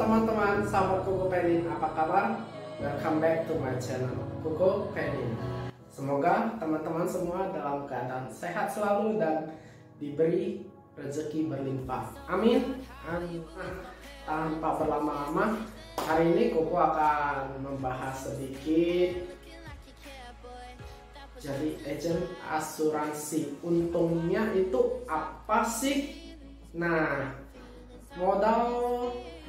teman-teman, sahabat Koko Penin, apa kabar? Welcome back to my channel Koko Penin. Semoga teman-teman semua dalam keadaan sehat selalu dan diberi rezeki berlimpah. Amin. Amin. Tanpa berlama-lama, hari ini Koko akan membahas sedikit jadi agen asuransi. Untungnya itu apa sih? Nah, modal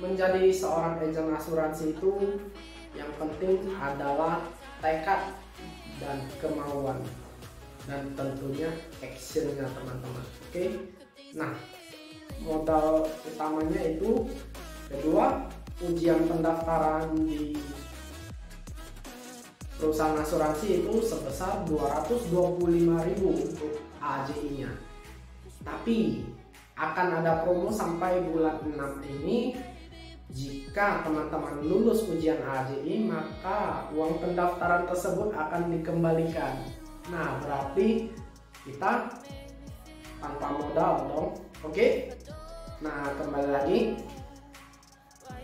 menjadi seorang agen asuransi itu yang penting adalah tekad dan kemauan dan tentunya actionnya teman-teman. Oke. Nah, modal utamanya itu kedua, ujian pendaftaran di perusahaan asuransi itu sebesar 225.000 untuk AJI-nya. Tapi akan ada promo sampai bulan 6 ini. Jika teman-teman lulus ujian AJI, maka uang pendaftaran tersebut akan dikembalikan. Nah, berarti kita tanpa modal dong. Oke? Nah, kembali lagi.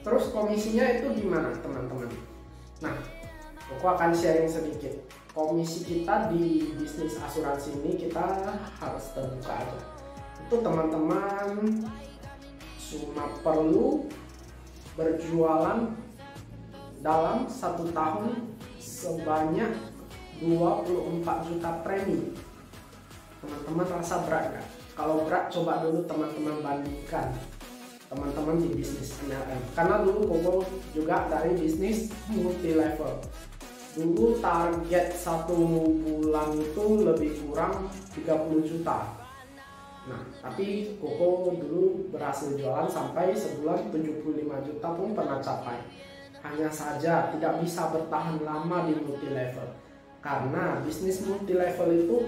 Terus komisinya itu gimana, teman-teman? Nah, aku akan sharing sedikit. Komisi kita di bisnis asuransi ini kita harus terbuka aja. Itu teman-teman cuma perlu berjualan dalam 1 tahun sebanyak 24 juta premi. Teman-teman rasa berat nggak? Kalau berat, coba dulu teman-teman bandingkan teman-teman di bisnis MLM. Karena dulu Koko juga dari bisnis multi level. Dulu target 1 bulan itu lebih kurang 30 juta. Nah, tapi Koko dulu berhasil jualan sampai sebulan 75 juta pun pernah capai. Hanya saja tidak bisa bertahan lama di multi level. Karena bisnis multi level itu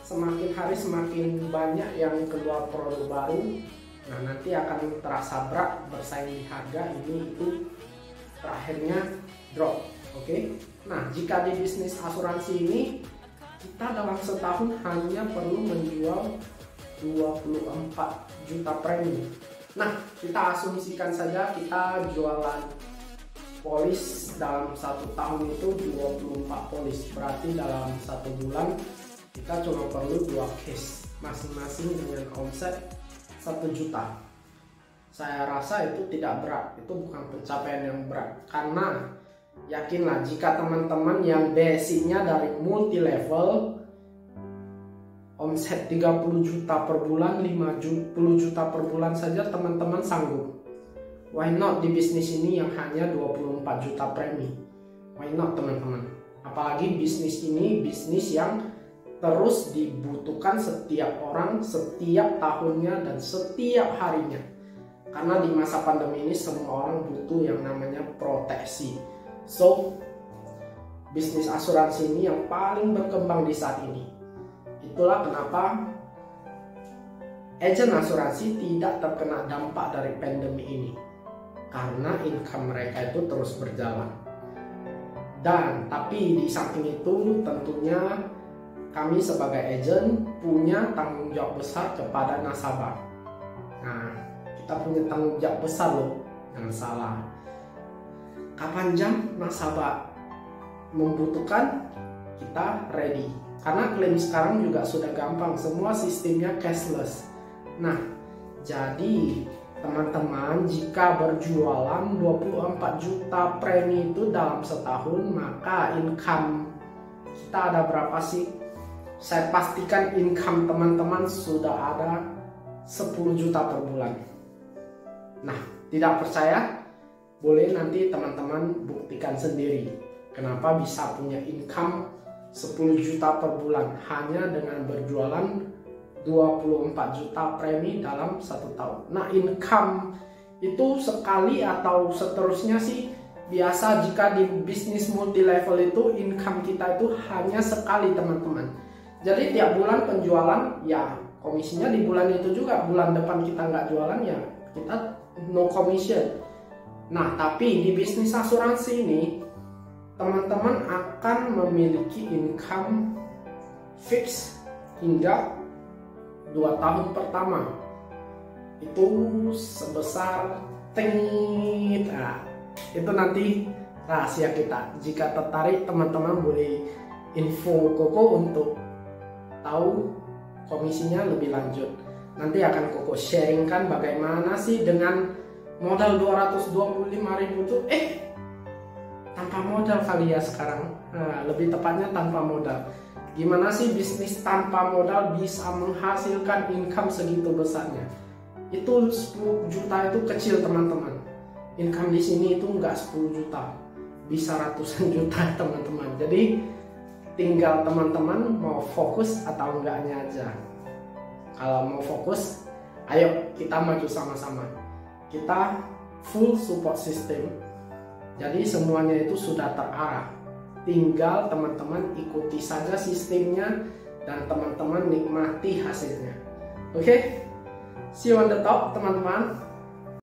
semakin hari semakin banyak yang keluar produk baru. Nah, nanti akan terasa berat bersaing di harga ini itu, terakhirnya drop. Oke. Nah, jika di bisnis asuransi ini kita dalam setahun hanya perlu menjual 24 juta premi. Nah, kita asumsikan saja kita jualan polis dalam 1 tahun itu 24 polis. Berarti dalam 1 bulan kita cuma perlu 2 case masing-masing dengan omset 1 juta. Saya rasa itu tidak berat, itu bukan pencapaian yang berat. Karena yakinlah jika teman-teman yang basicnya dari multi level, omset 30 juta per bulan, 50 juta per bulan saja teman-teman sanggup. Why not di bisnis ini yang hanya 24 juta premi? Why not teman-teman? Apalagi bisnis ini bisnis yang terus dibutuhkan setiap orang, setiap tahunnya dan setiap harinya. Karena di masa pandemi ini semua orang butuh yang namanya proteksi. So, bisnis asuransi ini yang paling berkembang di saat ini. Itulah kenapa agen asuransi tidak terkena dampak dari pandemi ini, karena income mereka itu terus berjalan. Dan tapi di samping itu tentunya kami sebagai agen punya tanggung jawab besar kepada nasabah. Nah, kita punya tanggung jawab besar loh, jangan salah. Kapan jam nasabah membutuhkan, kita ready. Karena klaim sekarang juga sudah gampang, semua sistemnya cashless. Nah, jadi teman-teman jika berjualan 24 juta premi itu dalam setahun, maka income kita ada berapa sih? Saya pastikan income teman-teman sudah ada 10 juta per bulan. Nah, tidak percaya? Boleh nanti teman-teman buktikan sendiri. Kenapa bisa punya income 10 juta per bulan hanya dengan berjualan 24 juta premi dalam 1 tahun. Nah, income itu sekali atau seterusnya sih biasa. Jika di bisnis multi level itu income kita itu hanya sekali teman-teman. Jadi tiap bulan penjualan ya komisinya di bulan itu juga. Bulan depan kita nggak jualan ya kita no commission. Nah, tapi di bisnis asuransi ini teman-teman akan memiliki income fix hingga 2 tahun pertama. Itu sebesar tingit itu nanti rahasia kita. Jika tertarik, teman-teman boleh info Koko untuk tahu komisinya lebih lanjut. Nanti akan Koko sharingkan bagaimana sih dengan modal 225.000 tuh tanpa modal kali ya sekarang. Nah, lebih tepatnya tanpa modal. Gimana sih bisnis tanpa modal bisa menghasilkan income segitu besarnya? Itu 10 juta itu kecil teman-teman. Income di sini itu nggak 10 juta, bisa ratusan juta teman-teman. Jadi tinggal teman-teman mau fokus atau enggaknya aja. Kalau mau fokus, ayo kita maju sama-sama. Kita full support system. Jadi semuanya itu sudah terarah. Tinggal teman-teman ikuti saja sistemnya dan teman-teman nikmati hasilnya. Oke? See you on the top teman-teman.